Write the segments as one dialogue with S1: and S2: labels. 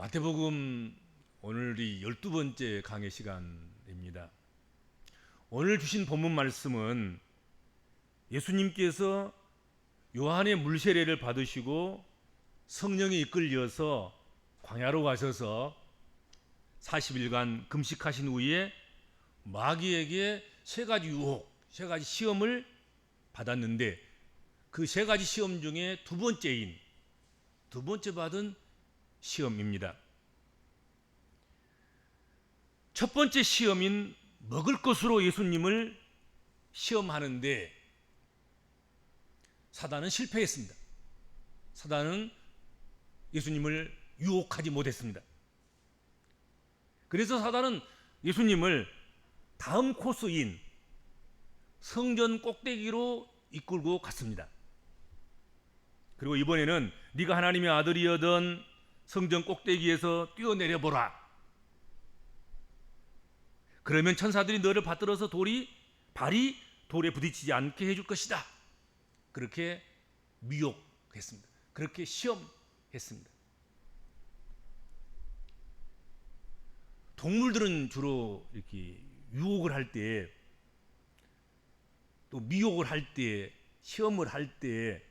S1: 마태복음 오늘이 12번째 강의 시간입니다. 오늘 주신 본문 말씀은 예수님께서 요한의 물세례를 받으시고 성령에 이끌려서 광야로 가셔서 40일간 금식하신 후에 마귀에게 세 가지 유혹, 세 가지 시험을 받았는데 그 세 가지 시험 중에 두 번째 받은 시험입니다. 첫 번째 시험인 먹을 것으로 예수님을 시험하는데 사단은 실패했습니다. 사단은 예수님을 유혹하지 못했습니다. 그래서 사단은 예수님을 다음 코스인 성전 꼭대기로 이끌고 갔습니다. 그리고 이번에는 네가 하나님의 아들이여든 성전 꼭대기에서 뛰어내려 보라. 그러면 천사들이 너를 받들어서 발이 돌에 부딪히지 않게 해줄 것이다. 그렇게 미혹했습니다. 그렇게 시험했습니다. 동물들은 주로 이렇게 유혹을 할 때, 또 미혹을 할 때, 시험을 할 때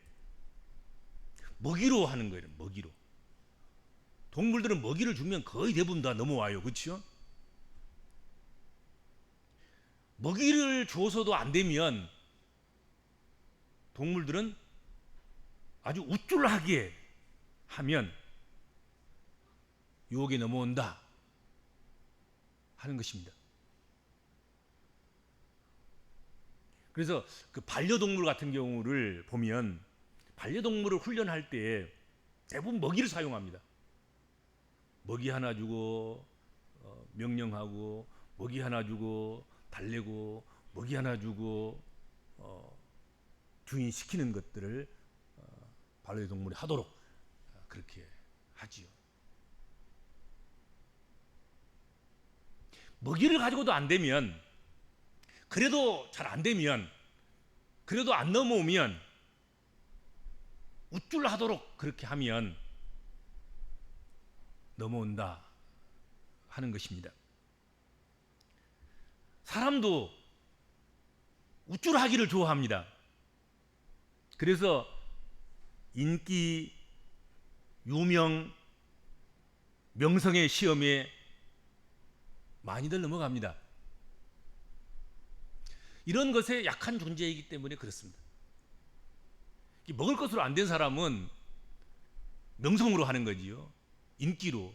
S1: 먹이로 하는 거예요. 먹이로. 동물들은 먹이를 주면 거의 대부분 다 넘어와요. 그렇죠? 먹이를 줘서도 안 되면 동물들은 아주 우쭐하게 하면 유혹에 넘어온다 하는 것입니다. 그래서 그 반려동물 같은 경우를 보면 반려동물을 훈련할 때 대부분 먹이를 사용합니다. 먹이 하나 주고 명령하고, 먹이 하나 주고 달래고, 먹이 하나 주고 주인 시키는 것들을 반려동물이 하도록 그렇게 하지요. 먹이를 가지고도 안 되면, 그래도 잘 안 되면, 그래도 안 넘어오면 우쭐하도록 그렇게 하면 넘어온다 하는 것입니다. 사람도 우쭐하기를 좋아합니다. 그래서 인기, 유명, 명성의 시험에 많이들 넘어갑니다. 이런 것에 약한 존재이기 때문에 그렇습니다. 먹을 것으로 안 된 사람은 명성으로 하는 거지요. 인기로.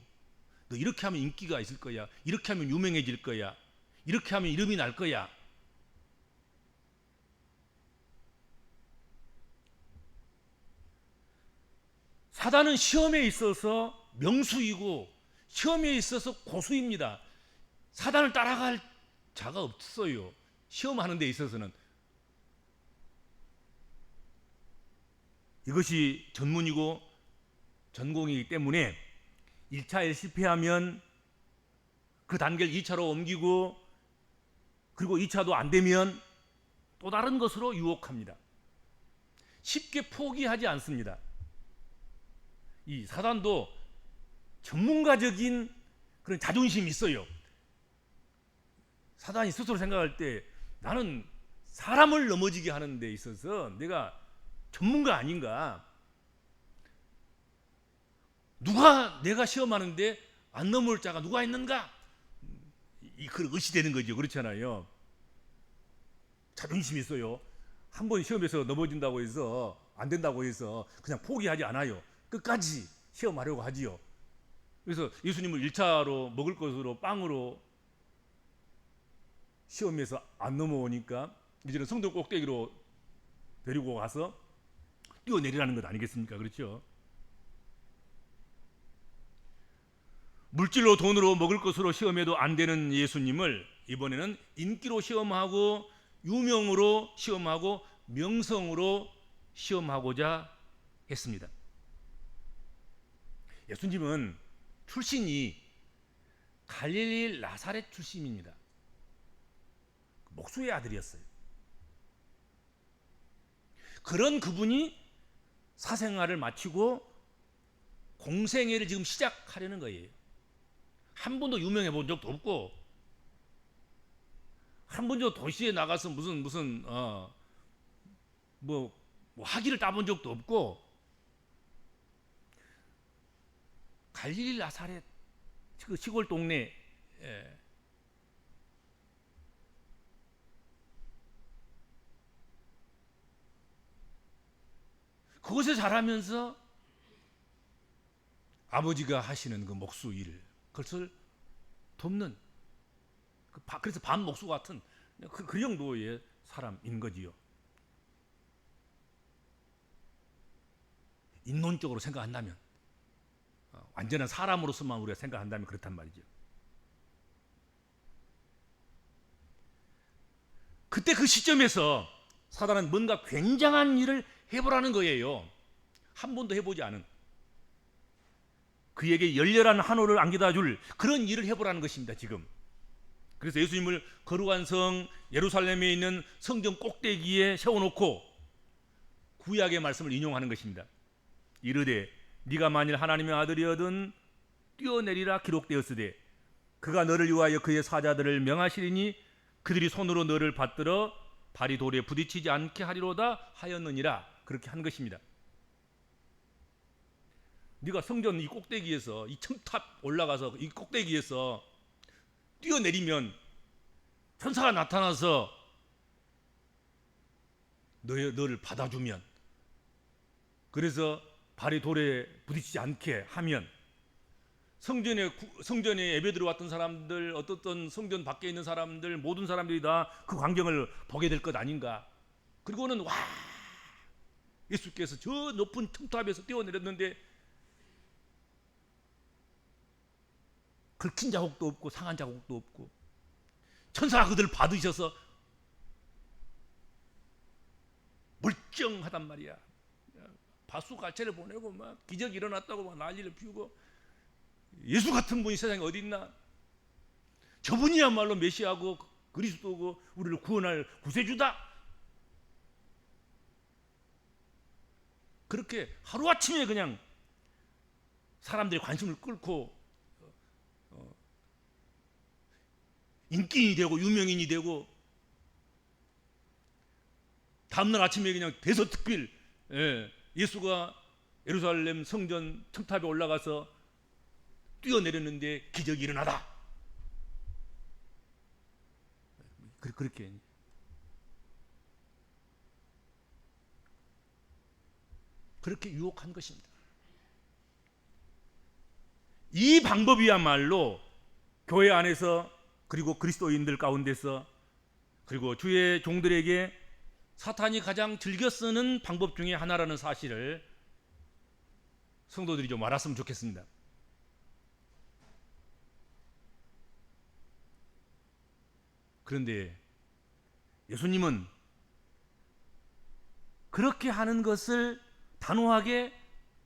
S1: 너 이렇게 하면 인기가 있을 거야. 이렇게 하면 유명해질 거야. 이렇게 하면 이름이 날 거야. 사단은 시험에 있어서 명수이고 시험에 있어서 고수입니다. 사단을 따라갈 자가 없어요. 시험하는 데 있어서는. 이것이 전문이고 전공이기 때문에 1차에 실패하면 그 단계를 2차로 옮기고, 그리고 2차도 안 되면 또 다른 것으로 유혹합니다. 쉽게 포기하지 않습니다. 이 사단도 전문가적인 그런 자존심이 있어요. 사단이 스스로 생각할 때 나는 사람을 넘어지게 하는 데 있어서 내가 전문가 아닌가? 누가 내가 시험하는데 안 넘어올 자가 누가 있는가? 그런 의시되는 거죠. 그렇잖아요. 자존심이 있어요. 한번 시험에서 넘어진다고 해서 안 된다고 해서 그냥 포기하지 않아요. 끝까지 시험하려고 하지요. 그래서 예수님을 1차로 먹을 것으로 빵으로 시험에서 안 넘어오니까 이제는 성전 꼭대기로 데리고 가서 뛰어내리라는 것 아니겠습니까? 그렇죠? 물질로, 돈으로, 먹을 것으로 시험해도 안 되는 예수님을 이번에는 인기로 시험하고, 유명으로 시험하고, 명성으로 시험하고자 했습니다. 예수님은 출신이 갈릴리 나사렛 출신입니다. 목수의 아들이었어요. 그런 그분이 사생활을 마치고 공생애를 지금 시작하려는 거예요. 한 번도 유명해 본 적도 없고, 한 번도 도시에 나가서 무슨 뭐 학위를 따본 적도 없고, 갈릴리 나사렛 그 시골 동네, 그곳에 자라면서 아버지가 하시는 그 목수 일, 그것을 돕는, 그래서 반 목수 같은 그 정도의 사람인 거지요. 인론적으로 생각한다면, 완전한 사람으로서만 우리가 생각한다면 그렇단 말이죠. 그때 그 시점에서 사단은 뭔가 굉장한 일을 해보라는 거예요. 한 번도 해보지 않은, 그에게 열렬한 한호를 안겨다 줄 그런 일을 해보라는 것입니다, 지금. 그래서 예수님을 거룩한 성 예루살렘에 있는 성전 꼭대기에 세워놓고 구약의 말씀을 인용하는 것입니다. 이르되 네가 만일 하나님의 아들이거든 뛰어내리라 기록되었으되 그가 너를 위하여 그의 사자들을 명하시리니 그들이 손으로 너를 받들어 발이 돌에 부딪히지 않게 하리로다 하였느니라. 그렇게 한 것입니다. 네가 성전 이 꼭대기에서, 이 첨탑 올라가서 이 꼭대기에서 뛰어내리면 천사가 나타나서 너를 받아주면, 그래서 발이 돌에 부딪히지 않게 하면 성전에 예배 들어왔던 사람들, 어떤 성전 밖에 있는 사람들, 모든 사람들이 다 그 광경을 보게 될 것 아닌가. 그리고는 와, 예수께서 저 높은 첨탑에서 뛰어내렸는데 긁힌 자국도 없고 상한 자국도 없고, 천사가 그들 받으셔서 멀쩡하단 말이야. 바수갈채를 보내고 막 기적이 일어났다고 막 난리를 피우고, 예수 같은 분이 세상에 어디 있나? 저분이야말로 메시아고 그리스도고 우리를 구원할 구세주다. 그렇게 하루아침에 그냥 사람들의 관심을 끌고 인기인이 되고 유명인이 되고, 다음날 아침에 그냥 대서특필, 예수가 예루살렘 성전 첨탑에 올라가서 뛰어내렸는데 기적이 일어나다. 그렇게 유혹한 것입니다. 이 방법이야말로 교회 안에서, 그리고 그리스도인들 가운데서, 그리고 주의 종들에게 사탄이 가장 즐겨 쓰는 방법 중에 하나라는 사실을 성도들이 좀 알았으면 좋겠습니다. 그런데 예수님은 그렇게 하는 것을 단호하게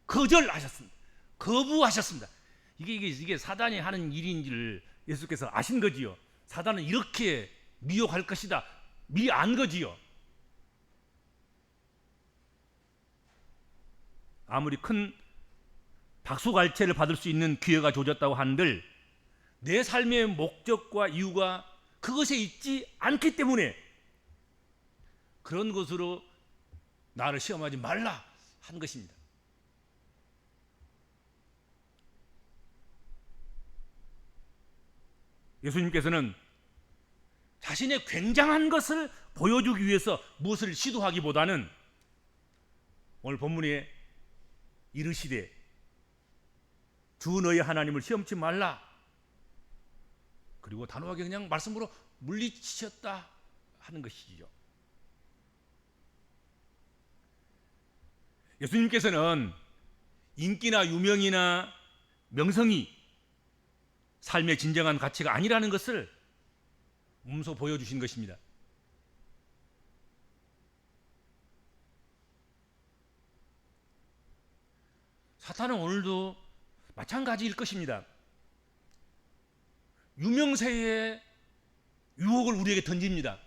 S1: 거절하셨습니다. 거부하셨습니다. 이게 사단이 하는 일인지를 예수께서 아신 거지요. 사단은 이렇게 미혹할 것이다, 미리 안 거지요. 아무리 큰 박수갈채를 받을 수 있는 기회가 주어졌다고 한들 내 삶의 목적과 이유가 그것에 있지 않기 때문에 그런 것으로 나를 시험하지 말라 한 것입니다. 예수님께서는 자신의 굉장한 것을 보여주기 위해서 무엇을 시도하기보다는 오늘 본문에 이르시되 주 너희 하나님을 시험치 말라, 그리고 단호하게 그냥 말씀으로 물리치셨다 하는 것이죠. 예수님께서는 인기나 유명이나 명성이 삶의 진정한 가치가 아니라는 것을 몸소 보여주신 것입니다. 사탄은 오늘도 마찬가지일 것입니다. 유명세의 유혹을 우리에게 던집니다.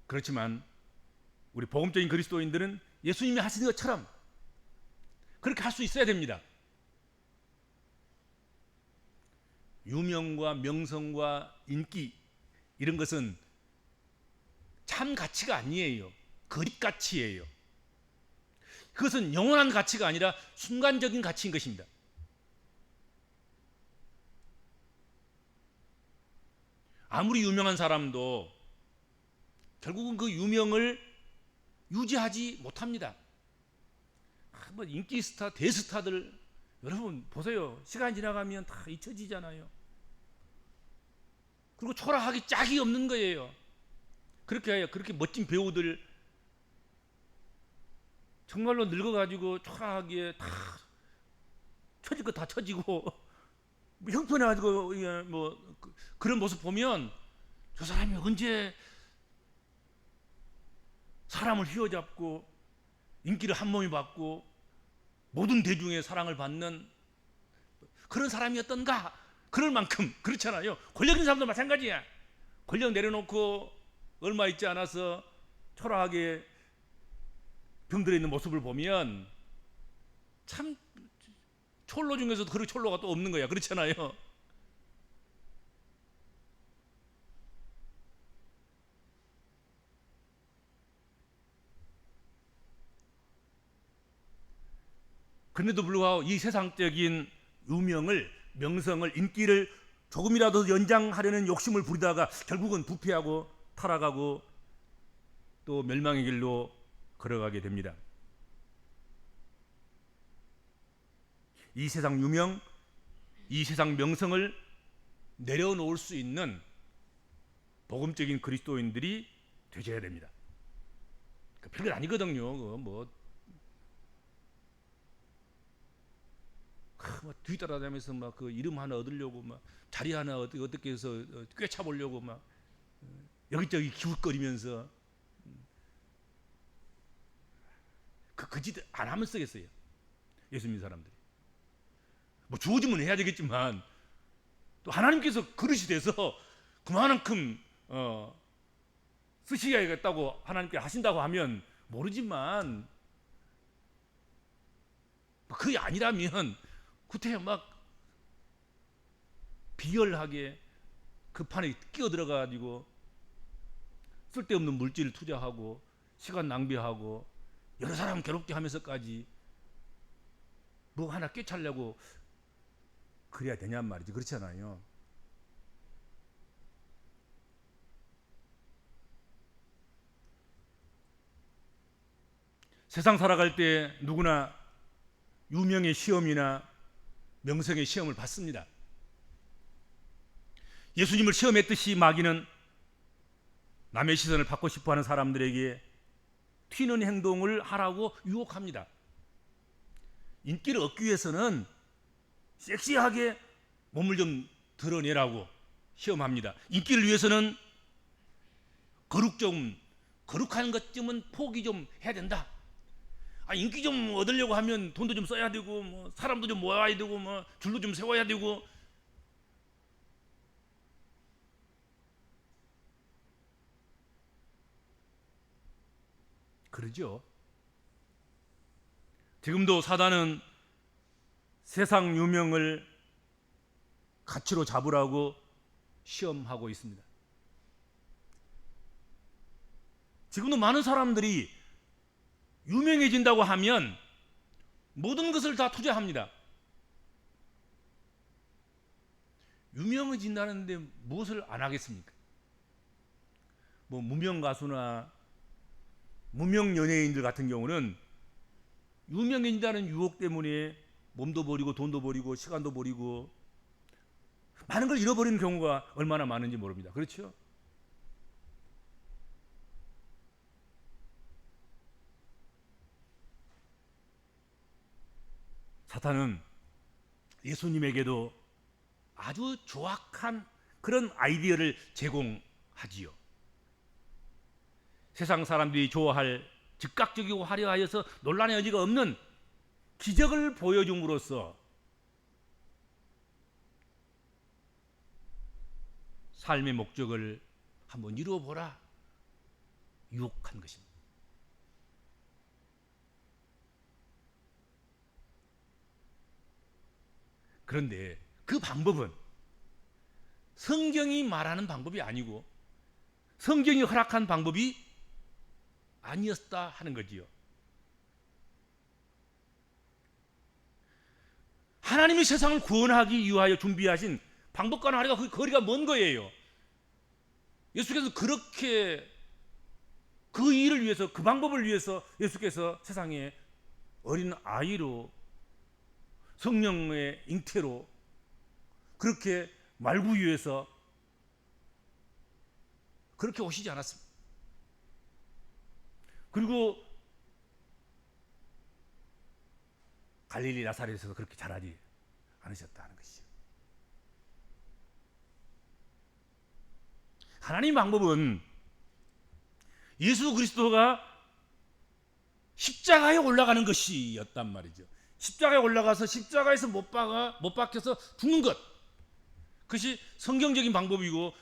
S1: 그렇지만 우리 복음적인 그리스도인들은 예수님이 하신 것처럼 그렇게 할 수 있어야 됩니다. 유명과 명성과 인기 이런 것은 참 가치가 아니에요. 거짓 가치예요. 그것은 영원한 가치가 아니라 순간적인 가치인 것입니다. 아무리 유명한 사람도 결국은 그 유명을 유지하지 못합니다. 뭐 인기 스타, 대스타들 여러분 보세요. 시간이 지나가면 다 잊혀지잖아요. 그리고 초라하기 짝이 없는 거예요. 그렇게 멋진 배우들 정말로 늙어가지고 초라하게 다 처질 거 다 처지고 형편해가지고 뭐 그런 모습 보면 저 사람이 언제 사람을 휘어잡고 인기를 한 몸에 받고 모든 대중의 사랑을 받는 그런 사람이었던가. 그럴 만큼 그렇잖아요. 권력 있는 사람도 마찬가지야. 권력 내려놓고 얼마 있지 않아서 초라하게 병들어 있는 모습을 보면 참 촐로 중에서도 그런 촐로가 또 없는 거야. 그렇잖아요. 그런데도 불구하고 이 세상적인 유명을, 명성을, 인기를 조금이라도 연장하려는 욕심을 부리다가 결국은 부패하고 타락하고 또 멸망의 길로 걸어가게 됩니다. 이 세상 유명, 이 세상 명성을 내려놓을 수 있는 복음적인 그리스도인들이 되셔야 됩니다. 별것 아니거든요. 뭐 뒤따라다니면서 막 그 이름 하나 얻으려고 막 자리 하나 어떻게 해서 꿰차 보려고 막 여기저기 기웃거리면서 그 짓 안 하면 쓰겠어요. 예수 믿는 사람들이. 뭐 주어지면 해야 되겠지만 또 하나님께서 그릇이 돼서 그만큼 쓰시야겠다고 하나님께 하신다고 하면 모르지만 그게 아니라면 그때 막 비열하게 그 판에 끼어들어가지고 쓸데없는 물질을 투자하고 시간 낭비하고 여러 사람 괴롭게 하면서까지 뭐 하나 꿰차려고 그래야 되냔 말이지. 그렇잖아요. 세상 살아갈 때 누구나 유명의 시험이나 명성의 시험을 받습니다. 예수님을 시험했듯이 마귀는 남의 시선을 받고 싶어하는 사람들에게 튀는 행동을 하라고 유혹합니다. 인기를 얻기 위해서는 섹시하게 몸을 좀 드러내라고 시험합니다. 인기를 위해서는 거룩한 것쯤은 포기 좀 해야 된다. 인기 좀 얻으려고 하면 돈도 좀 써야 되고 뭐 사람도 좀 모아야 되고 뭐 줄도 좀 세워야 되고 그러죠. 지금도 사단은 세상 유명을 가치로 잡으라고 시험하고 있습니다. 지금도 많은 사람들이 유명해진다고 하면 모든 것을 다 투자합니다. 유명해진다는데 무엇을 안 하겠습니까? 뭐 무명 가수나 무명 연예인들 같은 경우는 유명해진다는 유혹 때문에 몸도 버리고 돈도 버리고 시간도 버리고 많은 걸 잃어버리는 경우가 얼마나 많은지 모릅니다. 그렇죠? 사탄은 예수님에게도 아주 조악한 그런 아이디어를 제공하지요. 세상 사람들이 좋아할 즉각적이고 화려하여서 논란의 여지가 없는 기적을 보여줌으로써 삶의 목적을 한번 이루어보라 유혹한 것입니다. 그런데 그 방법은 성경이 말하는 방법이 아니고 성경이 허락한 방법이 아니었다 하는 거지요. 하나님이 세상을 구원하기 위하여 준비하신 방법과는 하나가 그 거리가 먼 거예요. 예수께서 그렇게 그 일을 위해서, 그 방법을 위해서 예수께서 세상에 어린 아이로, 성령의 잉태로 그렇게 말구유에서 그렇게 오시지 않았습니다. 그리고 갈릴리 나사렛에서 그렇게 자라지 않으셨다는 것이죠. 하나님 방법은 예수 그리스도가 십자가에 올라가는 것이었단 말이죠. 십자가에 올라가서 십자가에서 못 박혀서 죽는 것, 그것이 성경적인 방법이고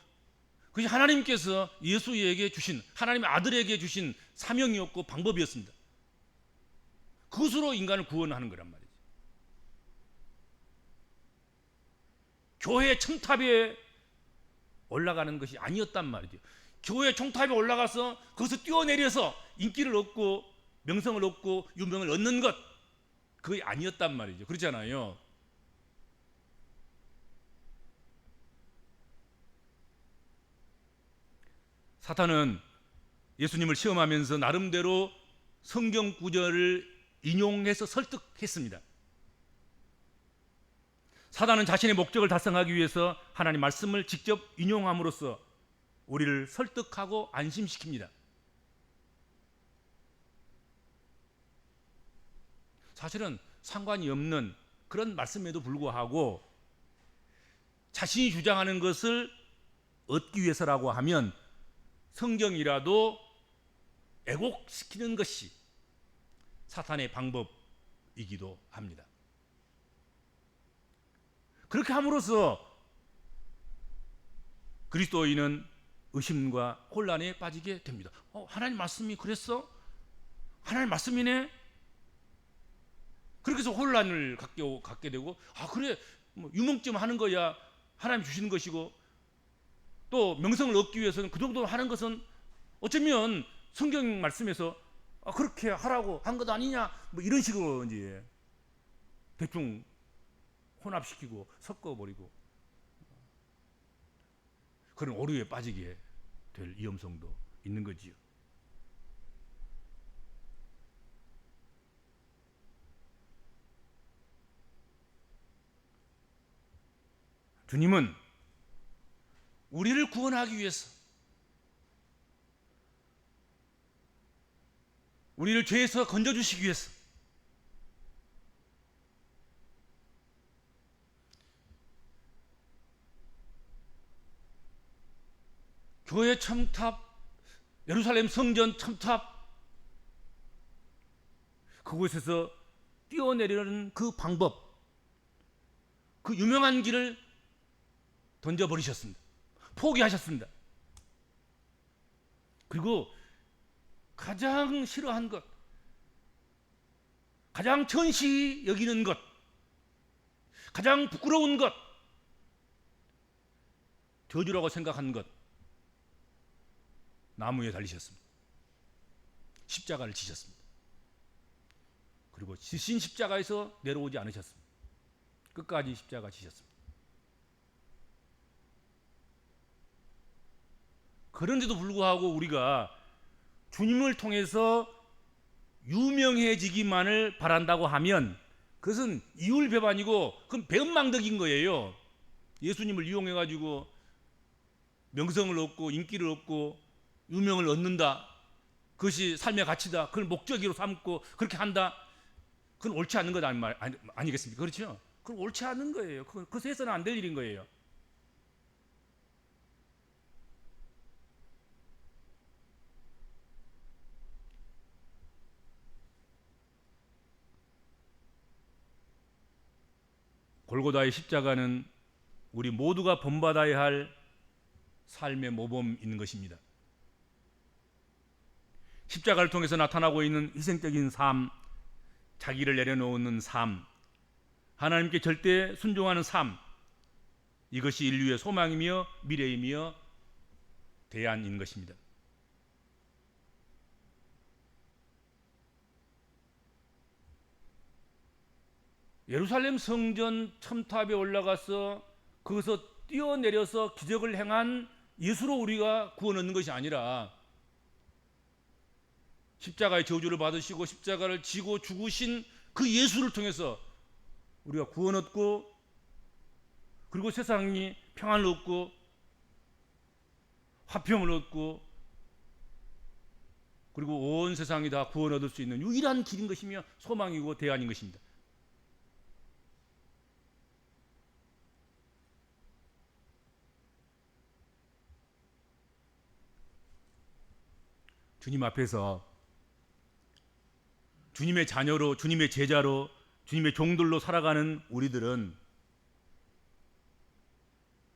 S1: 그것이 하나님께서 예수에게 주신, 하나님의 아들에게 주신 사명이었고 방법이었습니다. 그것으로 인간을 구원하는 거란 말이죠. 교회 첨탑에 올라가는 것이 아니었단 말이죠. 교회 첨탑에 올라가서 거기서 뛰어내려서 인기를 얻고 명성을 얻고 유명을 얻는 것, 그게 아니었단 말이죠. 그렇잖아요. 사탄은 예수님을 시험하면서 나름대로 성경 구절을 인용해서 설득했습니다. 사단은 자신의 목적을 달성하기 위해서 하나님 말씀을 직접 인용함으로써 우리를 설득하고 안심시킵니다. 사실은 상관이 없는 그런 말씀에도 불구하고 자신이 주장하는 것을 얻기 위해서라고 하면 성경이라도 왜곡시키는 것이 사탄의 방법이기도 합니다. 그렇게 함으로써 그리스도인은 의심과 혼란에 빠지게 됩니다. 하나님 말씀이 그랬어? 하나님 말씀이네? 그렇게 해서 혼란을 갖게 되고, 그래, 뭐 유명점 하는 거야 하나님 주시는 것이고, 또 명성을 얻기 위해서는 그 정도 하는 것은 어쩌면 성경 말씀에서 그렇게 하라고 한 것 아니냐, 뭐 이런 식으로 이제 대충 혼합시키고 섞어버리고 그런 오류에 빠지게 될 위험성도 있는 거지요. 주님은 우리를 구원하기 위해서, 우리를 죄에서 건져주시기 위해서 교회 첨탑, 예루살렘 성전 첨탑, 그곳에서 뛰어내리는 그 방법, 그 유명한 길을 던져버리셨습니다. 포기하셨습니다. 그리고 가장 싫어한 것, 가장 천시 여기는 것, 가장 부끄러운 것, 저주라고 생각한 것, 나무에 달리셨습니다. 십자가를 지셨습니다. 그리고 지신 십자가에서 내려오지 않으셨습니다. 끝까지 십자가 지셨습니다. 그런데도 불구하고 우리가 주님을 통해서 유명해지기만을 바란다고 하면 그것은 이율배반이고 그건 배은망덕인 거예요. 예수님을 이용해가지고 명성을 얻고 인기를 얻고 유명을 얻는다, 그것이 삶의 가치다, 그걸 목적으로 삼고 그렇게 한다, 그건 옳지 않는 것 아니겠습니까? 그렇죠? 그건 옳지 않은 거예요. 그것에서는 해서는 안 될 일인 거예요. 골고다의 십자가는 우리 모두가 본받아야 할 삶의 모범인 것입니다. 십자가를 통해서 나타나고 있는 희생적인 삶, 자기를 내려놓는 삶, 하나님께 절대 순종하는 삶, 이것이 인류의 소망이며 미래이며 대안인 것입니다. 예루살렘 성전 첨탑에 올라가서 거기서 뛰어내려서 기적을 행한 예수로 우리가 구원 얻는 것이 아니라 십자가의 저주를 받으시고 십자가를 지고 죽으신 그 예수를 통해서 우리가 구원 얻고, 그리고 세상이 평안을 얻고 화평을 얻고, 그리고 온 세상이 다 구원 얻을 수 있는 유일한 길인 것이며 소망이고 대안인 것입니다. 주님 앞에서 주님의 자녀로, 주님의 제자로, 주님의 종들로 살아가는 우리들은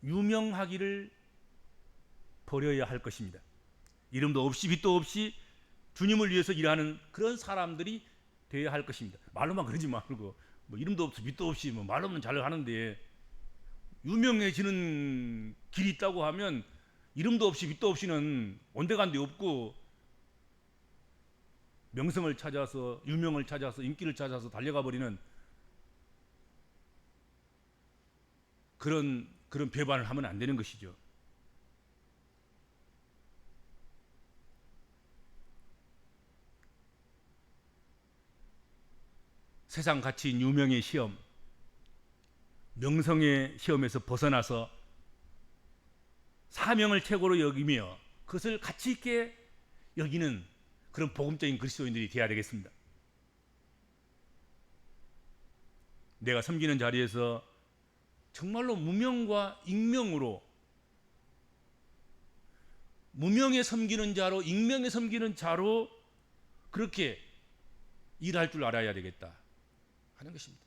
S1: 유명하기를 버려야 할 것입니다. 이름도 없이 빛도 없이 주님을 위해서 일하는 그런 사람들이 되어야 할 것입니다. 말로만 그러지 말고, 뭐 이름도 없이 빛도 없이 뭐 말로만 잘 하는데, 유명해지는 길이 있다고 하면 이름도 없이 빛도 없이는 온데간데 없고, 명성을 찾아서, 유명을 찾아서, 인기를 찾아서 달려가 버리는 그런 배반을 하면 안 되는 것이죠. 세상 가치인 유명의 시험, 명성의 시험에서 벗어나서 사명을 최고로 여기며 그것을 가치 있게 여기는 그런 복음적인 그리스도인들이 되어야 되겠습니다. 내가 섬기는 자리에서 정말로 무명과 익명으로, 무명에 섬기는 자로, 익명에 섬기는 자로 그렇게 일할 줄 알아야 되겠다 하는 것입니다.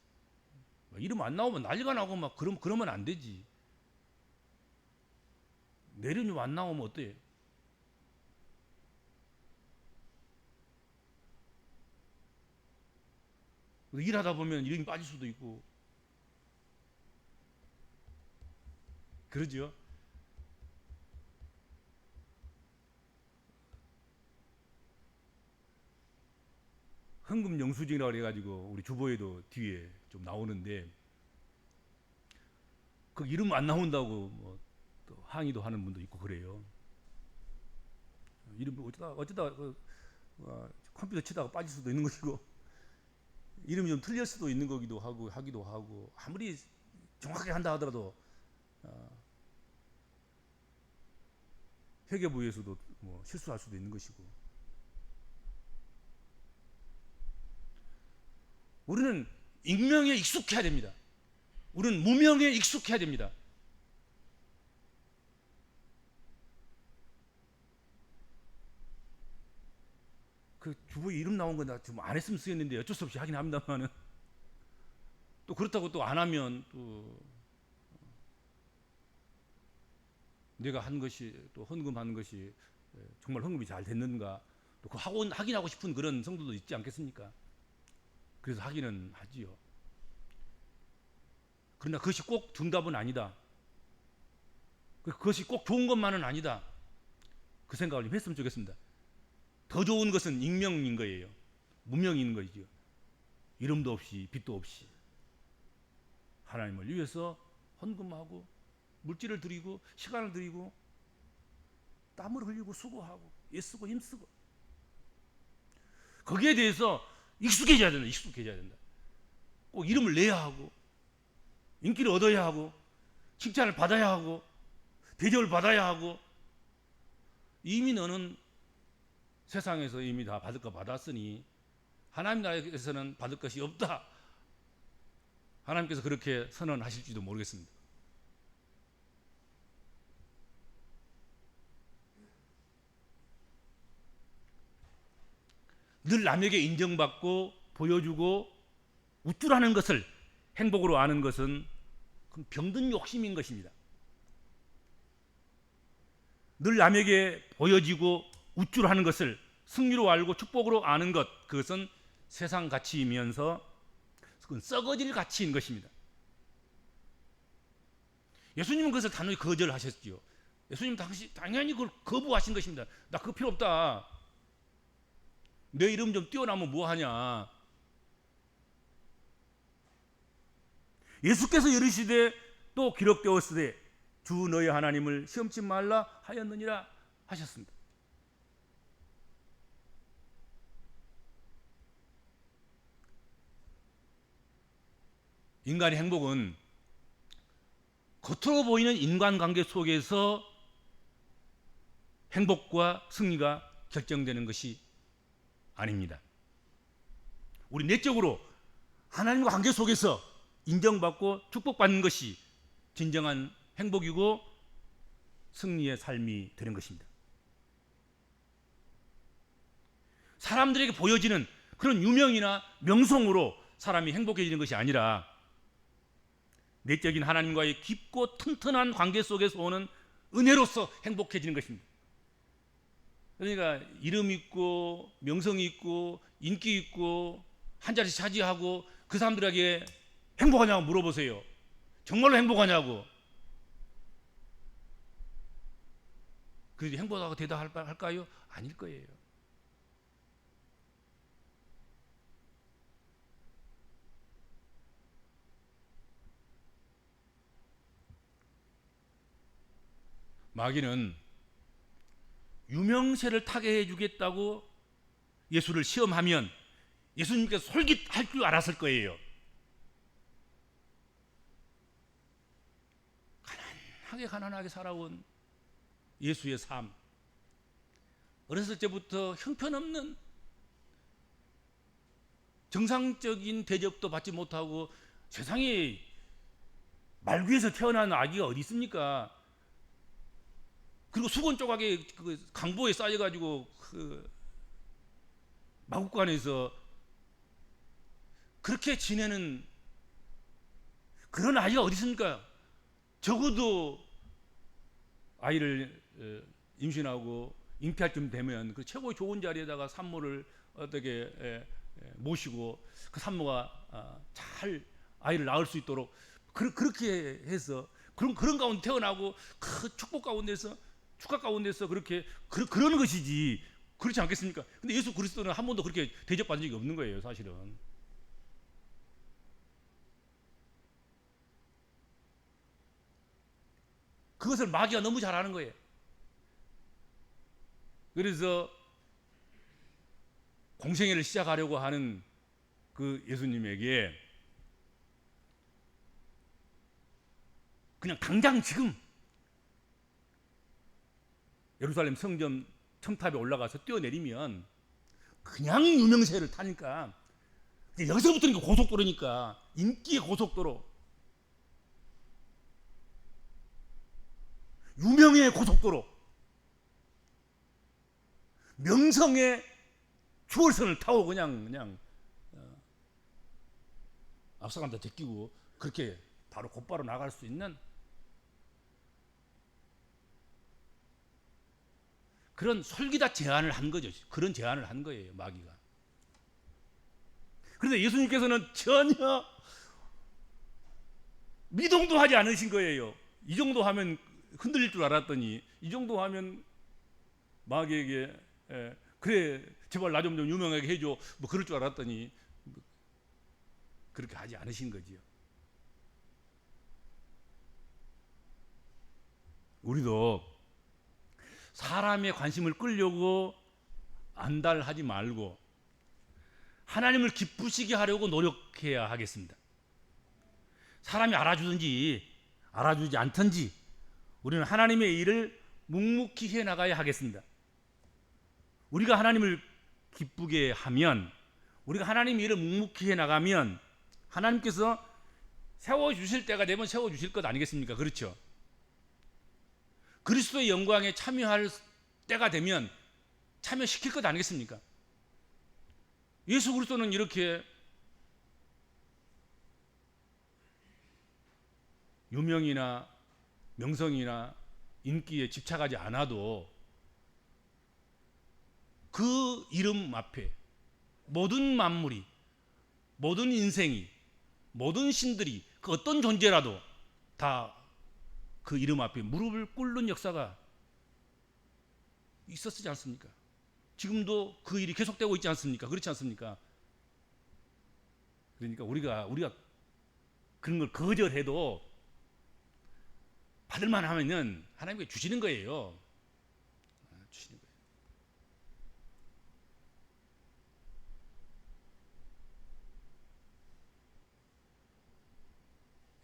S1: 이름 안 나오면 난리가 나고 막 그러면 안 되지. 내 이름이 안 나오면 어때? 일하다 보면 이름이 빠질 수도 있고 그러죠. 헌금 영수증이라고 그래가지고 우리 주보에도 뒤에 좀 나오는데, 그 이름 안 나온다고 뭐 또 항의도 하는 분도 있고 그래요. 이름 어쩌다 컴퓨터 치다가 빠질 수도 있는 것이고, 이름이 좀 틀릴 수도 있는 거기도 하기도 하고, 아무리 정확하게 한다 하더라도 회계부에서도 뭐 실수할 수도 있는 것이고, 우리는 익명에 익숙해야 됩니다. 우리는 무명에 익숙해야 됩니다. 그 주보에 이름 나온 거 나 좀 안 했으면 쓰겠는데 어쩔 수 없이 하긴 합니다만은, 또 그렇다고 또 안 하면 또 내가 한 것이, 또 헌금하는 것이 정말 헌금이 잘 됐는가, 또 그 확인하고 싶은 그런 성도도 있지 않겠습니까? 그래서 하기는 하지요. 그러나 그것이 꼭 정답은 아니다. 그것이 꼭 좋은 것만은 아니다. 그 생각을 좀 했으면 좋겠습니다. 더 좋은 것은 익명인 거예요. 무명인 거죠. 이름도 없이 빛도 없이 하나님을 위해서 헌금하고 물질을 드리고 시간을 드리고 땀을 흘리고 수고하고 애쓰고 힘쓰고, 거기에 대해서 익숙해져야 된다. 익숙해져야 된다. 꼭 이름을 내야 하고 인기를 얻어야 하고 칭찬을 받아야 하고 대접을 받아야 하고, 이미 너는 세상에서 이미 다 받을 거 받았으니 하나님 나라에서는 받을 것이 없다. 하나님께서 그렇게 선언하실지도 모르겠습니다. 늘 남에게 인정받고 보여주고 우쭐하는 것을 행복으로 아는 것은 병든 욕심인 것입니다. 늘 남에게 보여지고 우쭐하는 것을 승리로 알고 축복으로 아는 것, 그것은 세상 가치이면서 그건 썩어질 가치인 것입니다. 예수님은 그것을 단호히 거절하셨지요. 예수님 당연히 그걸 거부하신 것입니다. 나 그거 필요 없다. 내 이름 좀 띄어나면 뭐하냐. 예수께서 이르시되 또 기록되었으되 주 너희 하나님을 시험치 말라 하였느니라 하셨습니다. 인간의 행복은 겉으로 보이는 인간관계 속에서 행복과 승리가 결정되는 것이 아닙니다. 우리 내적으로 하나님과 관계 속에서 인정받고 축복받는 것이 진정한 행복이고 승리의 삶이 되는 것입니다. 사람들에게 보여지는 그런 유명이나 명성으로 사람이 행복해지는 것이 아니라 내적인 하나님과의 깊고 튼튼한 관계 속에서 오는 은혜로서 행복해지는 것입니다. 그러니까 이름 있고 명성이 있고 인기 있고 한 자리 차지하고 그 사람들에게 행복하냐고 물어보세요. 정말로 행복하냐고. 그래서 행복하다고 대답할까요? 아닐 거예요. 마귀는 유명세를 타게 해주겠다고 예수를 시험하면 예수님께서 솔깃할 줄 알았을 거예요. 가난하게 살아온 예수의 삶, 어렸을 때부터 형편없는 정상적인 대접도 받지 못하고 세상에 말귀에서 태어난 아기가 어디 있습니까? 그리고 수건 조각에 그 강보에 쌓여가지고 그 마국간에서 그렇게 지내는 그런 아이가 어디 있습니까? 적어도 아이를 임신하고 잉태할 쯤 되면 그 최고 좋은 자리에다가 산모를 어떻게 모시고 그 산모가 잘 아이를 낳을 수 있도록 그렇게 해서 그런 가운데 태어나고 그 축복 가운데서 축하 가운데서 그런 것이지, 그렇지 않겠습니까? 근데 예수 그리스도는 한 번도 그렇게 대접받은 적이 없는 거예요, 사실은. 그것을 마귀가 너무 잘 아는 거예요. 그래서 공생애를 시작하려고 하는 그 예수님에게 그냥 당장 지금 예루살렘 성전 첨탑에 올라가서 뛰어내리면 그냥 유명세를 타니까 여기서부터는 고속도로니까 인기의 고속도로, 유명의 고속도로, 명성의 추월선을 타고 그냥 앞서간다 제끼고 그렇게 바로 곧바로 나갈 수 있는 그런 솔깃한 제안을 한 거죠. 그런 제안을 한 거예요, 마귀가. 그런데 예수님께서는 전혀 미동도 하지 않으신 거예요. 이 정도 하면 흔들릴 줄 알았더니, 이 정도 하면 마귀에게 그래 제발 나 좀 유명하게 해줘 뭐 그럴 줄 알았더니 그렇게 하지 않으신 거지요. 우리도 사람의 관심을 끌려고 안달하지 말고 하나님을 기쁘시게 하려고 노력해야 하겠습니다. 사람이 알아주든지 알아주지 않든지 우리는 하나님의 일을 묵묵히 해나가야 하겠습니다. 우리가 하나님을 기쁘게 하면, 우리가 하나님의 일을 묵묵히 해나가면 하나님께서 세워주실 때가 되면 세워주실 것 아니겠습니까? 그렇죠? 그리스도의 영광에 참여할 때가 되면 참여시킬 것 아니겠습니까? 예수 그리스도는 이렇게 유명이나 명성이나 인기에 집착하지 않아도 그 이름 앞에 모든 만물이, 모든 인생이 모든 신들이 그 어떤 존재라도 다 그 이름 앞에 무릎을 꿇는 역사가 있었지 않습니까? 지금도 그 일이 계속되고 있지 않습니까? 그렇지 않습니까? 그러니까 우리가 그런 걸 거절해도 받을만 하면은 하나님께 주시는 거예요. 주시는 거예요.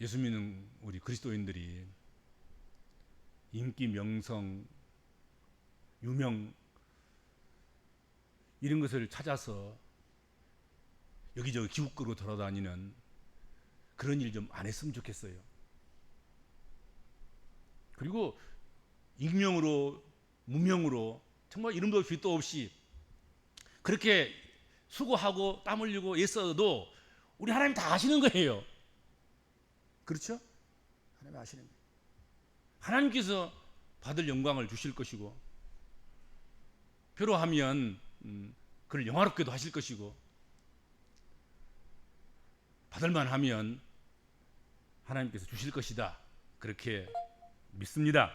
S1: 예수 믿는 우리 그리스도인들이 인기, 명성, 유명 이런 것을 찾아서 여기저기 기웃거리고 돌아다니는 그런 일 좀 안 했으면 좋겠어요. 그리고 익명으로 무명으로 정말 이름도 빛도 없이 그렇게 수고하고 땀 흘리고 애써도 우리 하나님 다 아시는 거예요. 그렇죠? 하나님 아시는 거예요. 하나님께서 받을 영광을 주실 것이고 필요하면 그를 영화롭게도 하실 것이고 받을만 하면 하나님께서 주실 것이다. 그렇게 믿습니다.